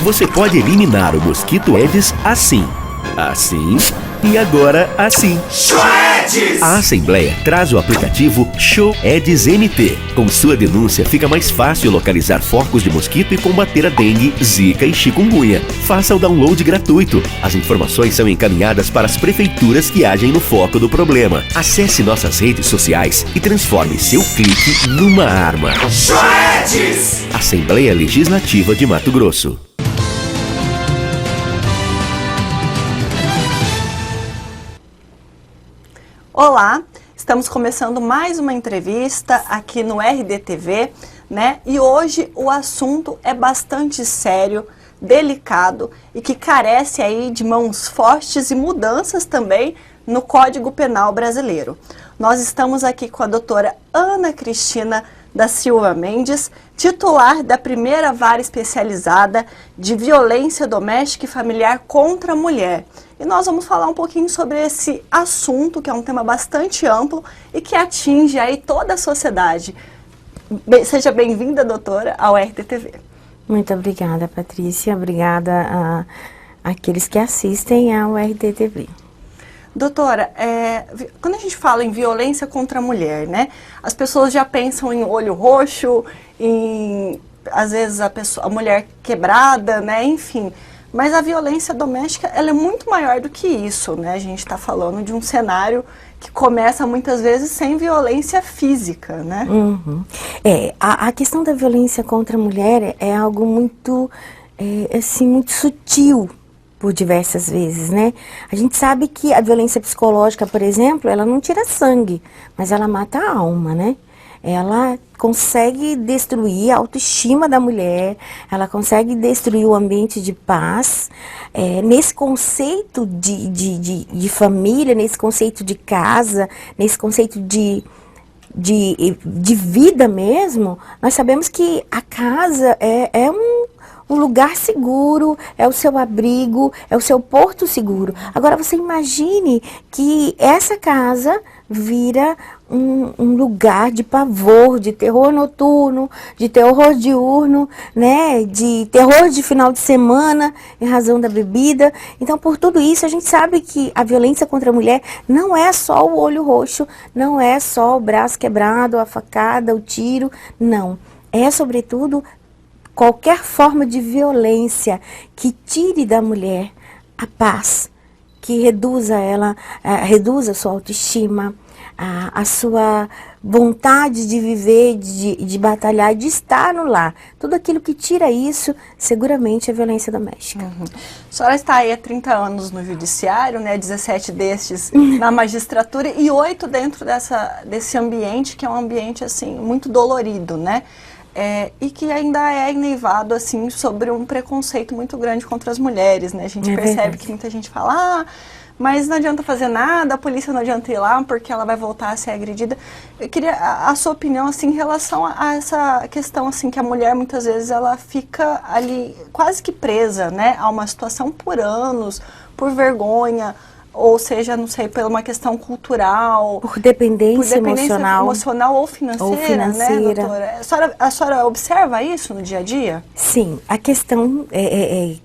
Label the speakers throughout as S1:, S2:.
S1: Você pode eliminar o mosquito Aedes assim, assim e agora assim. A Assembleia traz o aplicativo Show Aedes MT. Com sua denúncia fica mais fácil localizar focos de mosquito e combater a dengue, zika e chikungunya. Faça o download gratuito. As informações são encaminhadas para as prefeituras que agem no foco do problema. Acesse nossas redes sociais e transforme seu clique numa arma. Show Aedes! Assembleia Legislativa de Mato Grosso.
S2: Olá, estamos começando mais uma entrevista aqui no RDTV, né? E hoje o assunto é bastante sério, delicado e que carece aí de mãos fortes e mudanças também no Código Penal brasileiro. Nós estamos aqui com a doutora Ana Cristina da Silva Mendes, titular da primeira vara especializada de violência doméstica e familiar contra a mulher. E nós vamos falar um pouquinho sobre esse assunto, que é um tema bastante amplo e que atinge aí toda a sociedade. Seja bem-vinda, doutora, ao RDTV.
S3: Muito obrigada, Patrícia. Obrigada àqueles que assistem ao RDTV.
S2: Doutora, quando a gente fala em violência contra a mulher, né? As pessoas já pensam em olho roxo, às vezes a mulher quebrada, né? Enfim. Mas a violência doméstica, ela é muito maior do que isso, né? A gente está falando de um cenário que começa muitas vezes sem violência física, né?
S3: Uhum. A questão da violência contra a mulher é algo muito, assim, muito sutil por diversas vezes, né? A gente sabe que a violência psicológica, por exemplo, ela não tira sangue, mas ela mata a alma, né? Ela consegue destruir a autoestima da mulher, ela consegue destruir o ambiente de paz. Nesse conceito de família, nesse conceito de casa, nesse conceito de vida mesmo, nós sabemos que a casa é um lugar seguro, é o seu abrigo, é o seu porto seguro. Agora você imagine que essa casa vira um lugar de pavor, de terror noturno, de terror diurno, né, de terror de final de semana, em razão da bebida. Então, por tudo isso, a gente sabe que a violência contra a mulher não é só o olho roxo, não é só o braço quebrado, a facada, o tiro, não. É, sobretudo, qualquer forma de violência que tire da mulher a paz, que reduza a sua autoestima, a sua vontade de viver, de batalhar, de estar no lar. Tudo aquilo que tira isso, seguramente é violência doméstica.
S2: Uhum. A senhora está aí há 30 anos no judiciário, né? 17 destes na magistratura e 8 dentro desse ambiente, que é um ambiente assim, muito dolorido, né? E que ainda é eneivado assim, sobre um preconceito muito grande contra as mulheres, né? A gente percebe que muita gente fala, mas não adianta fazer nada, a polícia não adianta ir lá porque ela vai voltar a ser agredida. Eu queria a sua opinião assim, em relação a essa questão assim, que a mulher muitas vezes ela fica ali quase que presa, né, a uma situação por anos, por vergonha, ou seja, não sei, por uma questão cultural.
S3: Por dependência emocional
S2: ou financeira, né, doutora? A senhora observa isso no dia a dia?
S3: Sim, a questão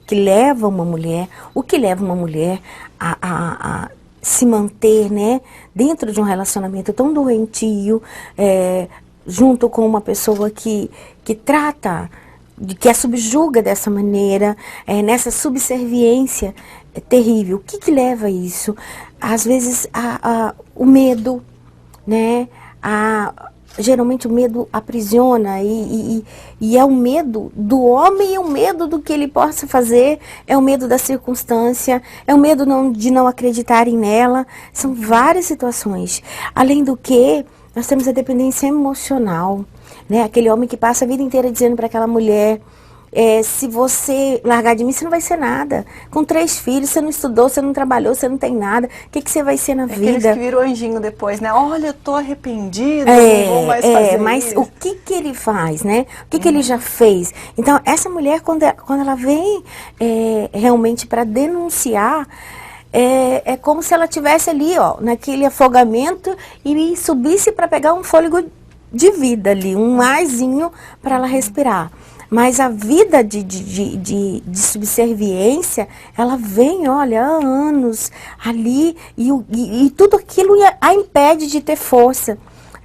S3: que leva uma mulher, o que leva uma mulher a se manter, né, dentro de um relacionamento tão doentio, junto com uma pessoa que trata, que a subjuga dessa maneira, nessa subserviência terrível. O que leva a isso? Às vezes o medo, né? Geralmente o medo aprisiona e é o medo do homem, é o medo do que ele possa fazer, é o medo da circunstância, é o medo de não acreditarem nela. São várias situações. Além do que, nós temos a dependência emocional, né? Aquele homem que passa a vida inteira dizendo para aquela mulher, se você largar de mim, você não vai ser nada. Com 3 filhos, você não estudou, você não trabalhou, você não tem nada. O que você vai ser na vida?
S2: Aqueles que viram anjinho depois, né? Olha, eu tô arrependido, não vou mais fazer
S3: mas
S2: isso.
S3: O que ele faz, né? O que ele já fez? Então, essa mulher, quando ela vem realmente para denunciar, é como se ela estivesse ali, ó, naquele afogamento e subisse para pegar um fôlego de vida ali, um arzinho para ela respirar. Mas a vida de subserviência, ela vem, olha, há anos ali, e tudo aquilo a impede de ter força.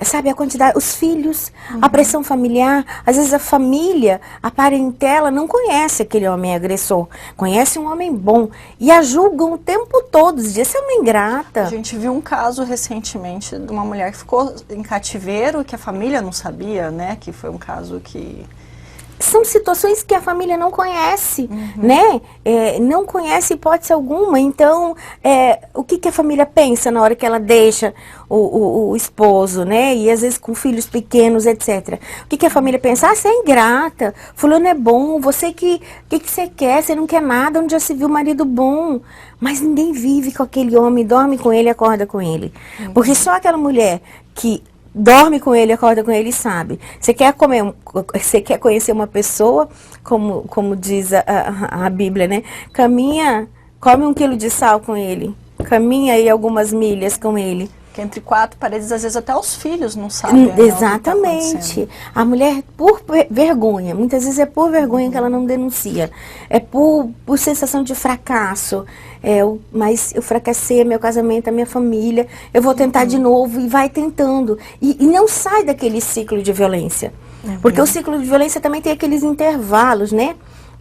S3: Sabe, a quantidade, os filhos, a pressão familiar, às vezes a família, a parentela não conhece aquele homem agressor, conhece um homem bom e a julgam o tempo todo, diz, essa é uma ingrata.
S2: A gente viu um caso recentemente de uma mulher que ficou em cativeiro, que a família não sabia, né, que foi um caso que...
S3: São situações que a família não conhece, né? Não conhece hipótese alguma. Então, o que a família pensa na hora que ela deixa o esposo, né? E às vezes com filhos pequenos, etc. O que a família pensa? Ah, você é ingrata, fulano é bom, você que você quer? Você não quer nada, onde já se viu marido bom. Mas ninguém vive com aquele homem, dorme com ele, acorda com ele. Porque só aquela mulher que dorme com ele, acorda com ele e sabe. Você quer conhecer uma pessoa, como diz a Bíblia, né? Caminha, come 1 quilo de sal com ele. Caminha aí algumas milhas com ele.
S2: Que entre 4 paredes, às vezes até os filhos não sabem.
S3: Exatamente. A mulher, por vergonha, muitas vezes é por vergonha que ela não denuncia. É por sensação de fracasso. Mas eu fracassei, meu casamento, a minha família, eu vou tentar de novo, e vai tentando. E não sai daquele ciclo de violência. Porque o ciclo de violência também tem aqueles intervalos, né?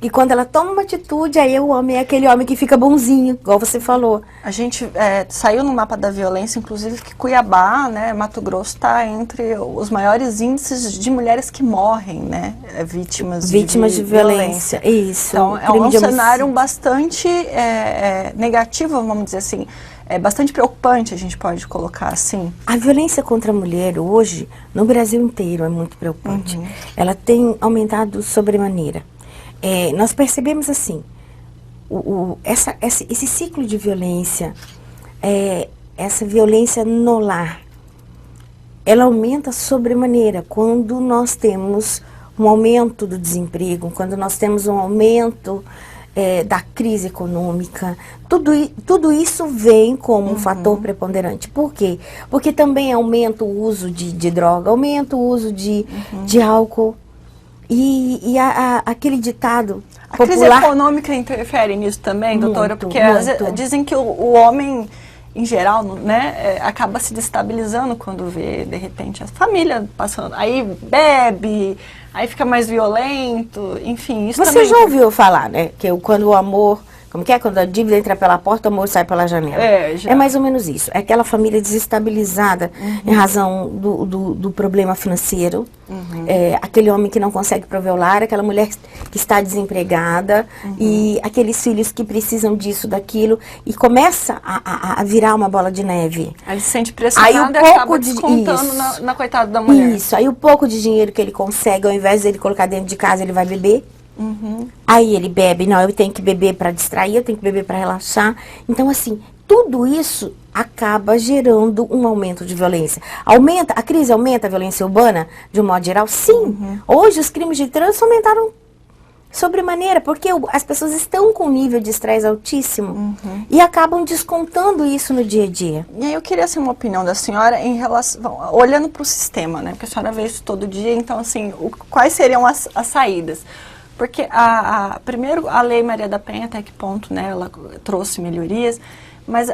S3: E quando ela toma uma atitude, aí o homem é aquele homem que fica bonzinho, igual você falou.
S2: A gente saiu no mapa da violência, inclusive, que Cuiabá, né, Mato Grosso, está entre os maiores índices de mulheres que morrem, né, vítimas de violência.
S3: Isso.
S2: Então, é um cenário bastante negativo, vamos dizer assim. É bastante preocupante, a gente pode colocar assim.
S3: A violência contra a mulher hoje, no Brasil inteiro, é muito preocupante. Ela tem aumentado sobremaneira. Nós percebemos assim, esse ciclo de violência, essa violência no lar, ela aumenta sobremaneira quando nós temos um aumento do desemprego, quando nós temos um aumento da crise econômica. Tudo isso vem como um fator preponderante. Por quê? Porque também aumenta o uso de droga, aumenta o uso de álcool. E aquele ditado popular...
S2: A crise econômica interfere nisso também, doutora? Porque às vezes, dizem que o homem, em geral, né, acaba se destabilizando quando vê, de repente, a família passando. Aí bebe, aí fica mais violento, enfim, isso
S3: Você
S2: também...
S3: já ouviu falar, né, que quando o amor... Como que é? Quando a dívida entra pela porta, o amor sai pela janela. É mais ou menos isso. É aquela família desestabilizada em razão do problema financeiro. Aquele homem que não consegue prover o lar, aquela mulher que está desempregada, e aqueles filhos que precisam disso, daquilo, e começa a virar uma bola de neve.
S2: Aí ele se sente pressionado e acaba descontando na coitada da mulher.
S3: Isso. Aí o pouco de dinheiro que ele consegue, ao invés dele colocar dentro de casa, ele vai beber. Aí ele bebe, não, eu tenho que beber para distrair, eu tenho que beber para relaxar. Então, assim, tudo isso acaba gerando um aumento de violência. A crise aumenta a violência urbana, de um modo geral? Sim. Hoje os crimes de trânsito aumentaram sobremaneira, porque as pessoas estão com um nível de estresse altíssimo e acabam descontando isso no dia a dia.
S2: E aí eu queria assim, uma opinião da senhora em relação, olhando para o sistema, né? Porque a senhora vê isso todo dia, então assim, quais seriam as saídas? Porque, primeiro, a Lei Maria da Penha, até que ponto, né, ela trouxe melhorias, mas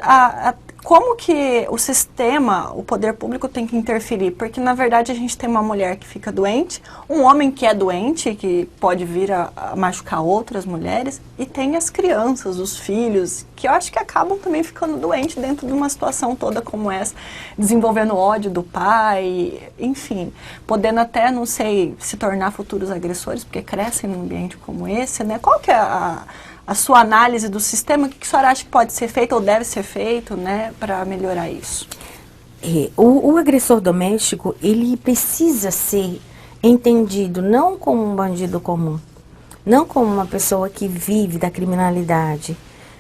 S2: como que o sistema, o poder público tem que interferir? Porque, na verdade, a gente tem uma mulher que fica doente, um homem que é doente, que pode vir a machucar outras mulheres, e tem as crianças, os filhos, que eu acho que acabam também ficando doentes dentro de uma situação toda como essa, desenvolvendo ódio do pai, enfim, podendo até, não sei, se tornar futuros agressores, porque crescem num ambiente como esse, né? Qual que é a sua análise do sistema? O que a senhora acha que pode ser feito ou deve ser feito, né, para melhorar isso?
S3: O agressor doméstico, ele precisa ser entendido não como um bandido comum, não como uma pessoa que vive da criminalidade,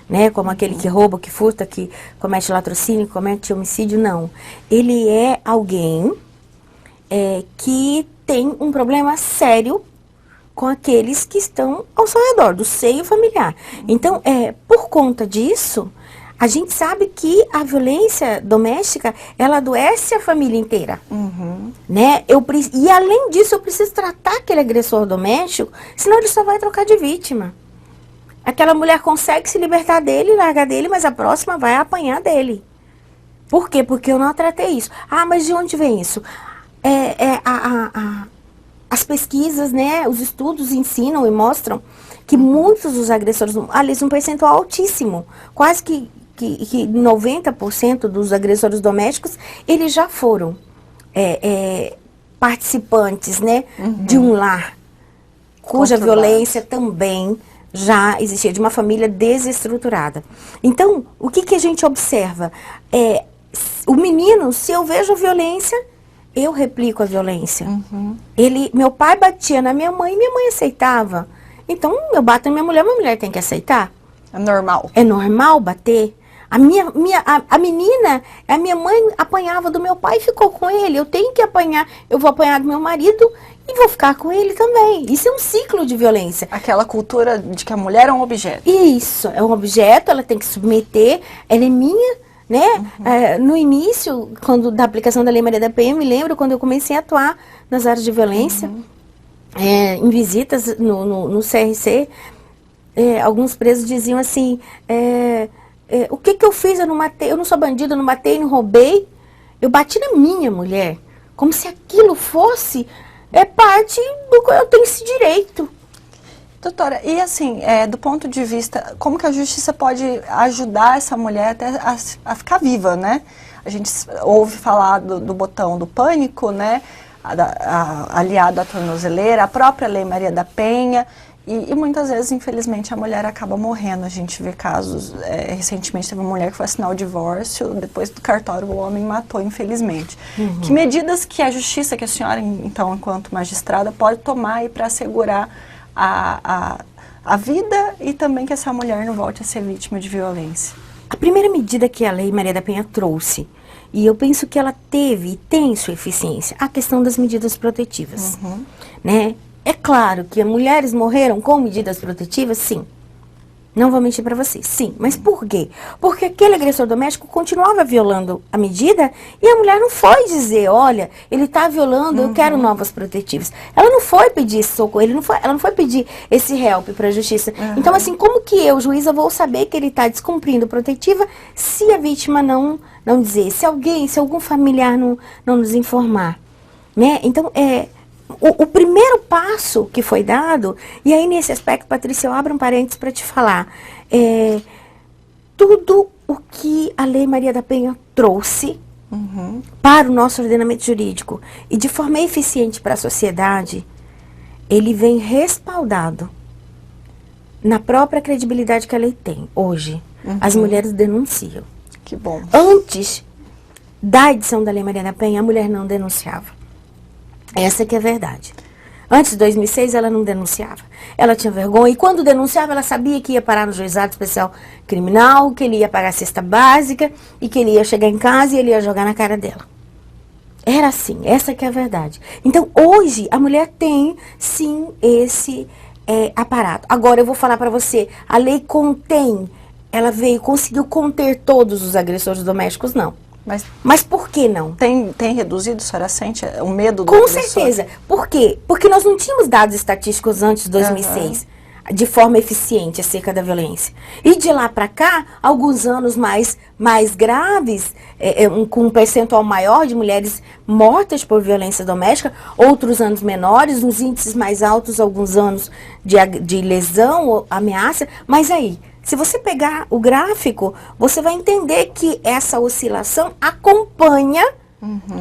S3: né, como aquele que rouba, que furta, que comete latrocínio, que comete homicídio, não. Ele é alguém que tem um problema sério com aqueles que estão ao seu redor, do seio familiar. Então, por conta disso, A gente sabe que a violência doméstica, ela adoece a família inteira, né? E além disso, eu preciso tratar aquele agressor doméstico, senão ele só vai trocar de vítima. Aquela mulher consegue se libertar dele, largar dele, mas a próxima vai apanhar dele. Por quê? Porque eu não tratei isso. Ah, mas de onde vem isso? As pesquisas, né, os estudos ensinam e mostram que muitos dos agressores, aliás, um percentual altíssimo, quase que 90% dos agressores domésticos, eles já foram participantes, né, de um lar cuja violência também já existia, de uma família desestruturada. Então, o que a gente observa? O menino, se eu vejo a violência, eu replico a violência. Meu pai batia na minha mãe aceitava. Então, eu bato na minha mulher tem que aceitar.
S2: É normal.
S3: É normal bater. A menina, a minha mãe apanhava do meu pai e ficou com ele. Eu tenho que apanhar, eu vou apanhar do meu marido e vou ficar com ele também. Isso é um ciclo de violência.
S2: Aquela cultura de que a mulher é um objeto.
S3: Isso, é um objeto, ela tem que submeter, ela é minha, né? No início, da aplicação da Lei Maria da Penha, eu me lembro quando eu comecei a atuar nas áreas de violência, em visitas no CRC, alguns presos diziam assim, o que eu fiz? Eu não matei, eu não sou bandido, eu não matei, não roubei. Eu bati na minha mulher, como se aquilo fosse parte do que eu tenho esse direito.
S2: Doutora, e assim, do ponto de vista, como que a justiça pode ajudar essa mulher até a ficar viva, né? A gente ouve falar do botão do pânico, né? Aliado à tornozeleira, a própria Lei Maria da Penha, e muitas vezes, infelizmente, a mulher acaba morrendo. A gente vê casos, recentemente teve uma mulher que foi assinar o divórcio, depois do cartório o homem matou, infelizmente. Que medidas que a justiça, que a senhora, então, enquanto magistrada, pode tomar para assegurar a vida e também que essa mulher não volte a ser vítima de violência?
S3: A primeira medida que a Lei Maria da Penha trouxe, e eu penso que ela teve e tem sua eficiência, a questão das medidas protetivas, né? É claro que mulheres morreram com medidas protetivas, sim. Não vou mentir para vocês, sim. Mas por quê? Porque aquele agressor doméstico continuava violando a medida e a mulher não foi dizer, olha, ele está violando, eu quero novas protetivas. Ela não foi pedir esse socorro, ela não foi pedir esse help para a justiça. Então, assim, como que eu, juíza, vou saber que ele está descumprindo protetiva se a vítima não dizer, se algum familiar não nos informar, né? Então, o primeiro passo que foi dado, e aí nesse aspecto, Patrícia, eu abro um parênteses para te falar, tudo o que a Lei Maria da Penha trouxe para o nosso ordenamento jurídico e de forma eficiente para a sociedade, ele vem respaldado na própria credibilidade que a lei tem hoje. As mulheres denunciam.
S2: Que bom.
S3: Antes da edição da Lei Maria da Penha, a mulher não denunciava. Essa que é a verdade. Antes de 2006, ela não denunciava. Ela tinha vergonha. E quando denunciava, ela sabia que ia parar no juizado especial criminal, que ele ia pagar a cesta básica e que ele ia chegar em casa e ele ia jogar na cara dela. Era assim. Essa que é a verdade. Então, hoje, a mulher tem, sim, esse aparato. Agora, eu vou falar para você. A lei conseguiu conter todos os agressores domésticos? Não. Mas por que não?
S2: Tem reduzido, a senhora sente o medo do
S3: Com
S2: agressor?
S3: certeza. Por quê? Porque nós não tínhamos dados estatísticos antes de 2006, de forma eficiente acerca da violência. E de lá para cá, alguns anos mais graves, com um percentual maior de mulheres mortas por violência doméstica, outros anos menores, uns índices mais altos, alguns anos de lesão ou ameaça. Mas aí, se você pegar o gráfico, você vai entender que essa oscilação acompanha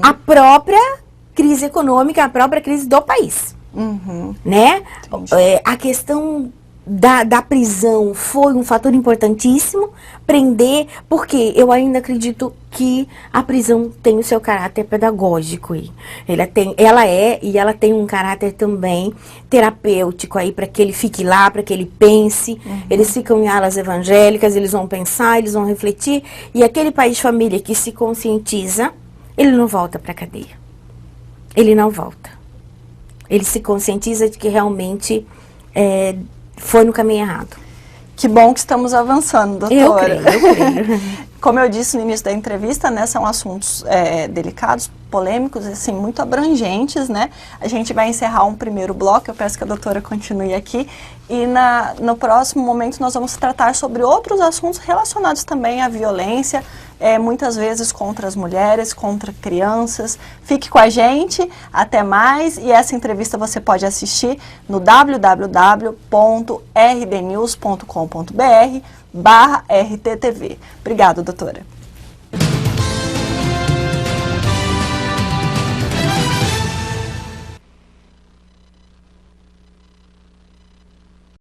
S3: a própria crise econômica, a própria crise do país. Né? A questão da prisão foi um fator importantíssimo, prender, porque eu ainda acredito que a prisão tem o seu caráter pedagógico. Ela tem um caráter também terapêutico aí, para que ele fique lá, para que ele pense. Eles ficam em alas evangélicas, eles vão pensar, eles vão refletir, e aquele pai de família que se conscientiza, ele não volta para a cadeia. Ele não volta. Ele se conscientiza de que realmente foi no caminho errado.
S2: Que bom que estamos avançando, doutora.
S3: Eu creio.
S2: Como eu disse no início da entrevista, né, são assuntos delicados, polêmicos, assim, muito abrangentes, né? A gente vai encerrar um primeiro bloco, eu peço que a doutora continue aqui. E no próximo momento nós vamos tratar sobre outros assuntos relacionados também à violência, muitas vezes contra as mulheres, contra crianças. Fique com a gente, até mais. E essa entrevista você pode assistir no www.rdnews.com.br/RTTV. Obrigada, doutora.